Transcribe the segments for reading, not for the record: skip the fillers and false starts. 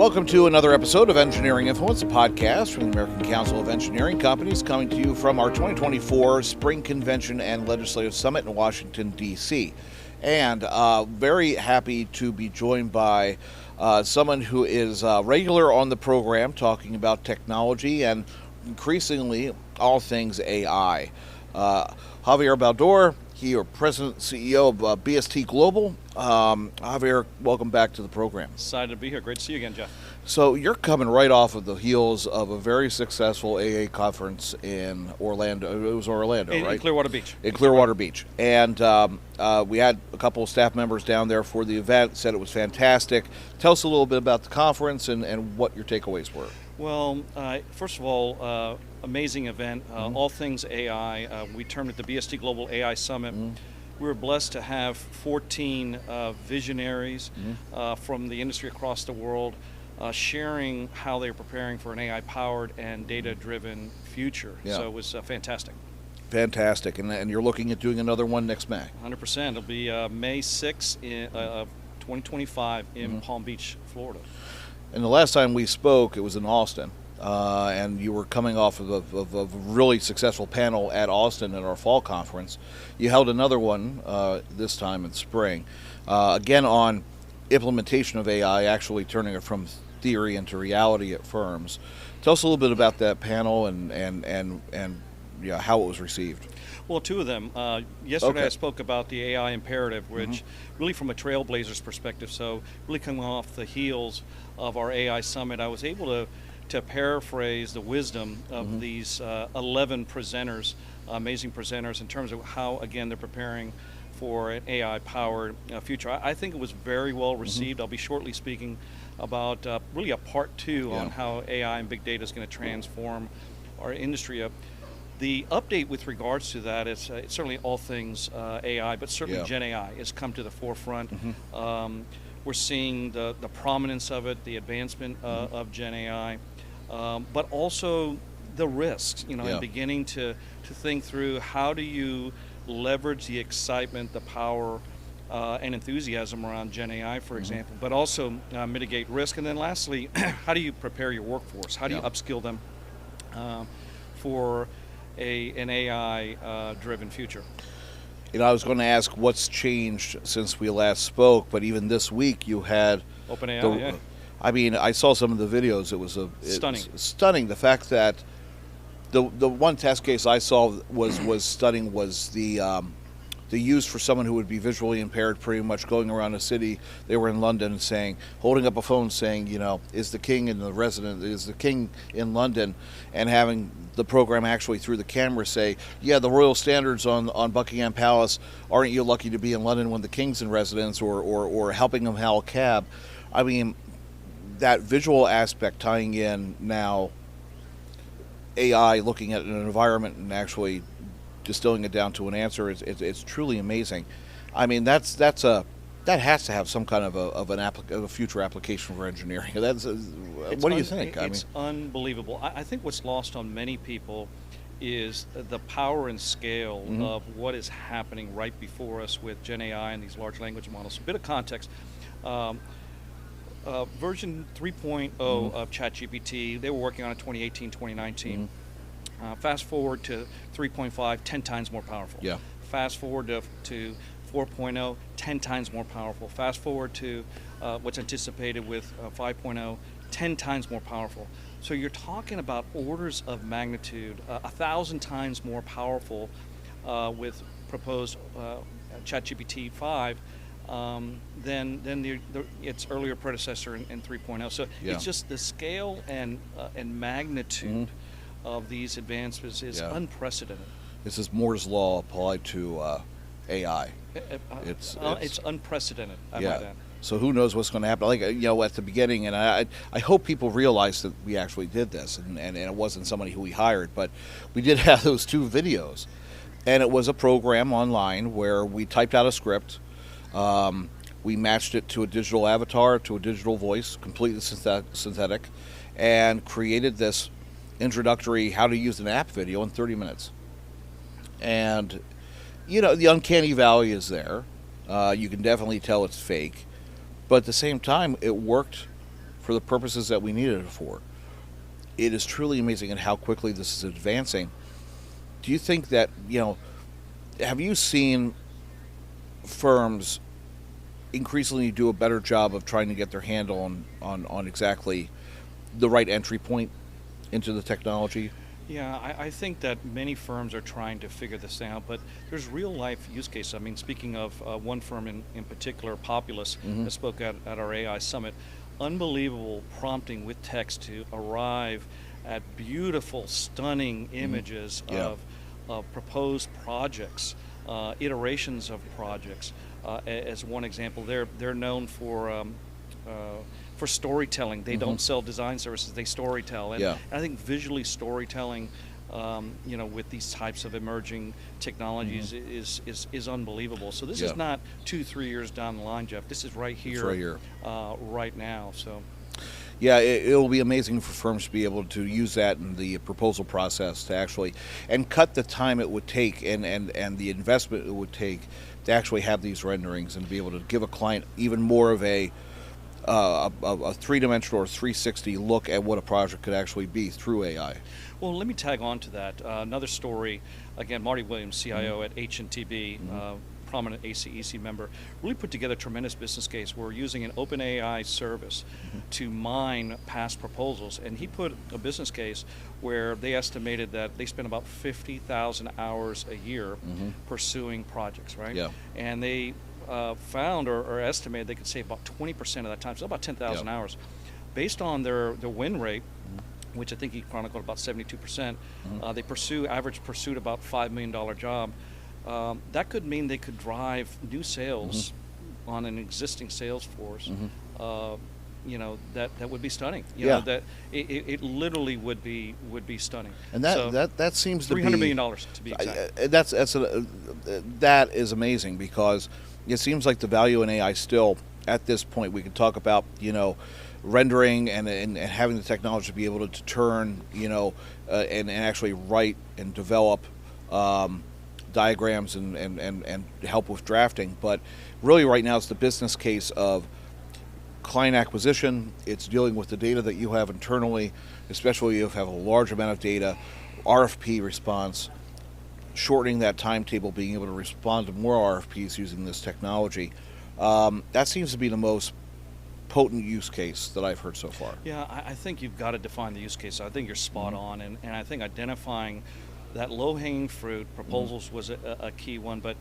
Welcome to another episode of Engineering Influence, a podcast from the American Council of Engineering Companies, coming to you from our 2024 Spring Convention and Legislative Summit in Washington, D.C. And very happy to be joined by someone who is regular on the program, talking about technology and increasingly all things AI. Javier Baldor, he is President and CEO of BST Global. Javier, welcome back to the program. Excited to be here. Great to see you again, Jeff. So you're coming right off of the heels of a very successful AA conference in Orlando. It was Orlando, right? In Clearwater Beach. In Clearwater Beach. And we had a couple of staff members down there for the event, said it was fantastic. Tell us a little bit about the conference and what your takeaways were. Well, first of all, amazing event, all things AI. We termed it the BST Global AI Summit. We were blessed to have 14 visionaries from the industry across the world sharing how they're preparing for an AI-powered and data-driven future. Yeah. So it was fantastic. Fantastic. And you're looking at doing another one next May? 100%. It'll be May 6th, 2025 in Palm Beach, Florida. And the last time we spoke, it was in Austin. And you were coming off of a really successful panel at Austin at our fall conference. You held another one this time in spring, again on implementation of AI, actually turning it from theory into reality at firms. Tell us a little bit about that panel and how it was received. Well, two of them. Yesterday I spoke about the AI imperative, which really from a trailblazer's perspective, so really coming off the heels of our AI summit, I was able to paraphrase the wisdom of these 11 presenters, amazing presenters, in terms of how, again, they're preparing for an AI-powered future. I think it was very well received. I'll be shortly speaking about really a part two on how AI and big data is going to transform our industry. The update with regards to that is it's certainly all things AI, but certainly Gen AI has come to the forefront. We're seeing the prominence of it, the advancement of Gen AI, but also the risks, and beginning to think through how do you leverage the excitement, the power, and enthusiasm around Gen AI, for example, but also mitigate risk. And then lastly, how do you prepare your workforce? How do you upskill them for an AI-driven future? I was going to ask what's changed since we last spoke, but even this week you had OpenAI. I mean, I saw some of the videos. It was stunning. The fact that the one test case I saw was stunning was the use for someone who would be visually impaired, pretty much going around the city. They were in London, holding up a phone, saying, is the king in London, and having the program actually through the camera say, yeah, the royal standards on Buckingham Palace, aren't you lucky to be in London when the king's in residence, or helping him hail a cab. I mean, that visual aspect tying in now AI, looking at an environment and actually distilling it down to an answer, it's truly amazing. I mean, that has to have some kind of a future application for engineering. What do you think? It's unbelievable. I think what's lost on many people is the power and scale of what is happening right before us with Gen AI and these large language models. A bit of context. Version 3.0 of ChatGPT, they were working on it 2018, 2019. Fast forward to 3.5, 10 times more powerful. Yeah. Fast forward to 4.0, 10 times more powerful. Fast forward to what's anticipated with 5.0, 10 times more powerful. So you're talking about orders of magnitude, 1,000 times more powerful with proposed ChatGPT 5 than its earlier predecessor in 3.0. So it's just the scale and magnitude of these advancements is unprecedented. This is Moore's Law applied to AI. It's unprecedented, I might add. So who knows what's going to happen? At the beginning, and I hope people realize that we actually did this, and it wasn't somebody who we hired, but we did have those two videos. And it was a program online where we typed out a script, we matched it to a digital avatar, to a digital voice, completely synthetic, and created this introductory how to use an app video in 30 minutes. And, the uncanny valley is there. You can definitely tell it's fake. But at the same time, it worked for the purposes that we needed it for. It is truly amazing at how quickly this is advancing. Do you think that, have you seen firms increasingly do a better job of trying to get their handle on exactly the right entry point into the technology? Yeah, I think that many firms are trying to figure this out, but there's real life use cases. I mean, speaking of one firm in particular, Populous, that spoke at our AI Summit, unbelievable prompting with text to arrive at beautiful, stunning images of proposed projects, iterations of projects. As one example, they're known for storytelling. They don't sell design services; they storytell. And I think visually storytelling, with these types of emerging technologies is unbelievable. So this is not 2-3 years down the line, Jeff. This is right here, right now. So. Yeah, it will be amazing for firms to be able to use that in the proposal process to actually, and cut the time it would take and the investment it would take to actually have these renderings and be able to give a client even more of a three-dimensional or 360 look at what a project could actually be through AI. Well, let me tag on to that. Another story, again, Marty Williams, CIO at H&TB, prominent ACEC member, really put together a tremendous business case. We're using an open AI service to mine past proposals, and he put a business case where they estimated that they spent about 50,000 hours a year pursuing projects, right? Yeah. And they found or estimated they could save about 20% of that time, so about 10,000 hours. Based on their win rate, which I think he chronicled about 72%, they average pursued about $5 million job. That could mean they could drive new sales on an existing sales force. That would be stunning. You know, that it literally would be stunning. And that seems to be $300 million to be exact. That is amazing, because it seems like the value in AI still at this point. We can talk about rendering and having the technology to be able to turn and actually write and develop diagrams and help with drafting. But really right now it's the business case of client acquisition. It's dealing with the data that you have internally, especially if you have a large amount of data, RFP response, shortening that timetable, being able to respond to more RFPs using this technology. That seems to be the most potent use case that I've heard so far. Yeah, I think you've got to define the use case. I think you're spot on, and I think identifying that low-hanging fruit, proposals was a key one, but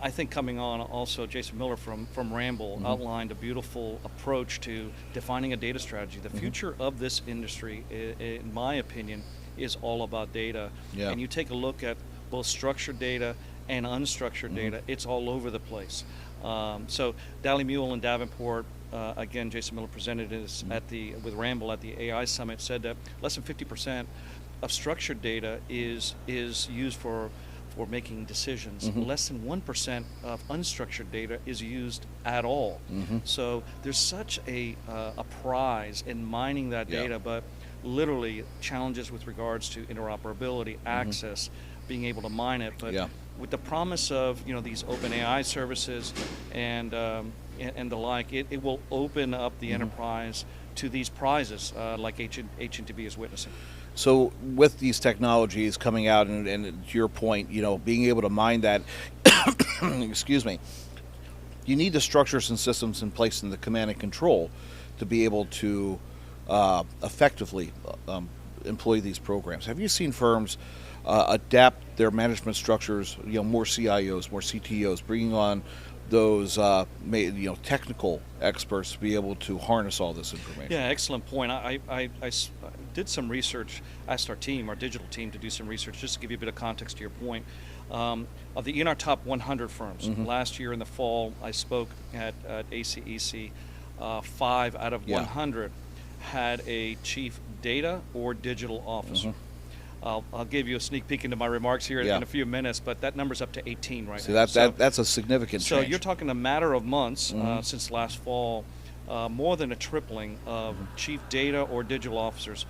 I think coming on also, Jason Miller from Ramble outlined a beautiful approach to defining a data strategy. The future of this industry, in my opinion, is all about data. Yeah. And you take a look at both structured data and unstructured data, it's all over the place. So Dally Mule and Davenport, again, Jason Miller presented this with Ramble at the AI Summit, said that less than 50% of structured data is used for making decisions. Less than 1% of unstructured data is used at all. So there's such a prize in mining that data, but literally challenges with regards to interoperability, access, being able to mine it. But with the promise of these open AI services and the like, it will open up the enterprise to these prizes like H&TB is witnessing. So with these technologies coming out, and to your point, being able to mine that, excuse me, you need the structures and systems in place in the command and control to be able to effectively employ these programs. Have you seen firms adapt their management structures, more CIOs, more CTOs, bringing on those technical experts to be able to harness all this information? Yeah, excellent point. I did some research, asked our digital team to do some research, just to give you a bit of context to your point. In our top 100 firms, last year in the fall, I spoke at ACEC, 5 out of 100 had a chief data or digital officer. I'll give you a sneak peek into my remarks here in a few minutes, but that number's up to 18 right now. That's a significant change. So you're talking a matter of months since last fall, more than a tripling of chief data or digital officers.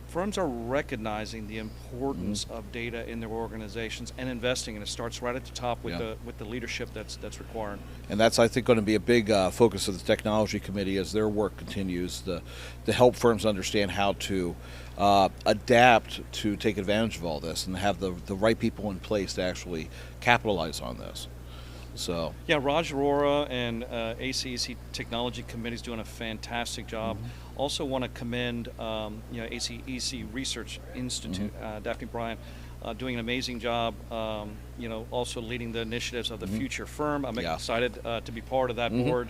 firms are recognizing the importance of data in their organizations and investing, and it starts right at the top with the leadership that's required. And that's, I think, going to be a big focus of the technology committee as their work continues to help firms understand how to adapt to take advantage of all this and have the right people in place to actually capitalize on this. So yeah, Raj Arora and ACEC Technology Committee is doing a fantastic job. Also want to commend ACEC Research Institute, Daphne Bryant, doing an amazing job. Also leading the initiatives of the Future Firm. I'm excited to be part of that board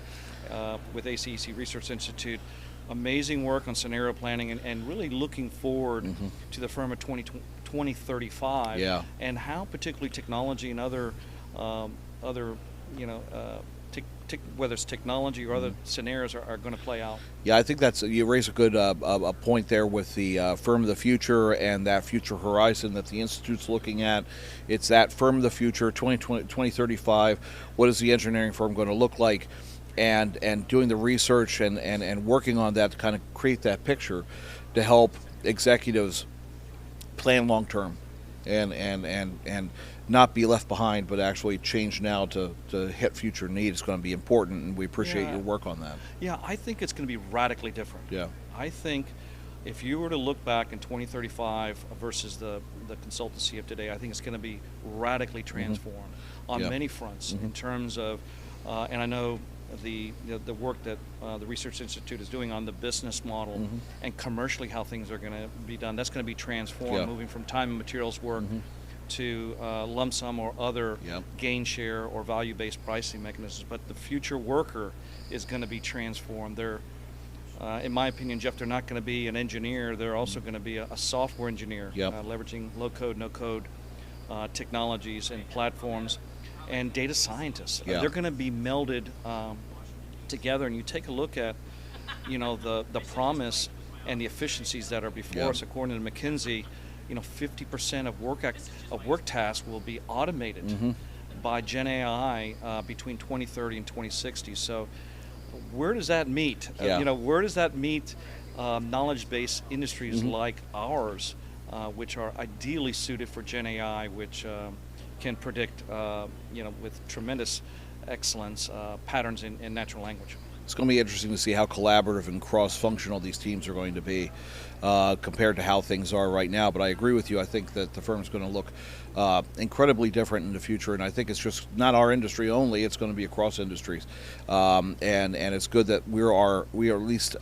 with ACEC Research Institute. Amazing work on scenario planning and really looking forward to the firm of 2035 and how particularly technology and other whether it's technology or other scenarios are going to play out. Yeah, I think you raise a good a point there with the firm of the future and that future horizon that the Institute's looking at. It's that firm of the future, 2035. What is the engineering firm going to look like? And doing the research and working on that to kind of create that picture to help executives plan long term and not be left behind, but actually change now to hit future need is going to be important, and we appreciate your work on that. Yeah, I think it's going to be radically different. Yeah. I think if you were to look back in 2035 versus the consultancy of today, I think it's going to be radically transformed on many fronts in terms of, and I know the work that the Research Institute is doing on the business model and commercially how things are going to be done, that's going to be transformed, moving from time and materials work to lump sum or other gain share or value-based pricing mechanisms. But the future worker is going to be transformed. They're, in my opinion, Jeff, they're not going to be an engineer. They're also going to be a software engineer, leveraging low-code, no-code technologies and platforms, and data scientists. They're going to be melded together. And you take a look at, the promise and the efficiencies that are before us, according to McKinsey. 50% of work tasks will be automated by Gen AI between 2030 and 2060. So where does that meet? Where does that meet knowledge-based industries like ours, which are ideally suited for Gen AI, which can predict, with tremendous excellence, patterns in natural language. It's going to be interesting to see how collaborative and cross-functional these teams are going to be compared to how things are right now. But I agree with you. I think that the firm is going to look incredibly different in the future, and I think it's just not our industry only. It's going to be across industries, and it's good that we are at least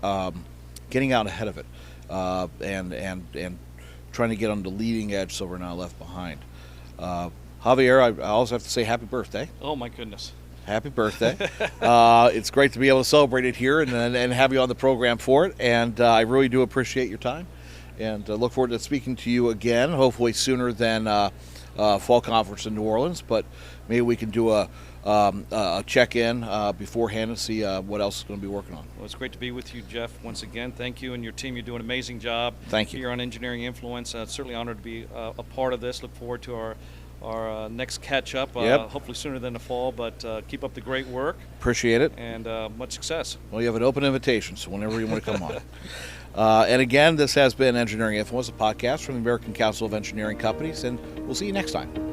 getting out ahead of it and trying to get on the leading edge so we're not left behind. Javier, I also have to say happy birthday. Oh my goodness. Happy birthday. It's great to be able to celebrate it here and have you on the program for it. And I really do appreciate your time. And look forward to speaking to you again, hopefully sooner than Fall Conference in New Orleans. But maybe we can do a check-in beforehand and see what else is going to be working on. Well, it's great to be with you, Jeff, once again. Thank you and your team. You're doing an amazing job. Thank you. Here on Engineering Influence. Certainly honored to be a part of this. Look forward to our next catch-up, hopefully sooner than the fall, but keep up the great work. Appreciate it. And much success. Well, you have an open invitation, so whenever you want to come on. And again, this has been Engineering Influence, a podcast from the American Council of Engineering Companies, and we'll see you next time.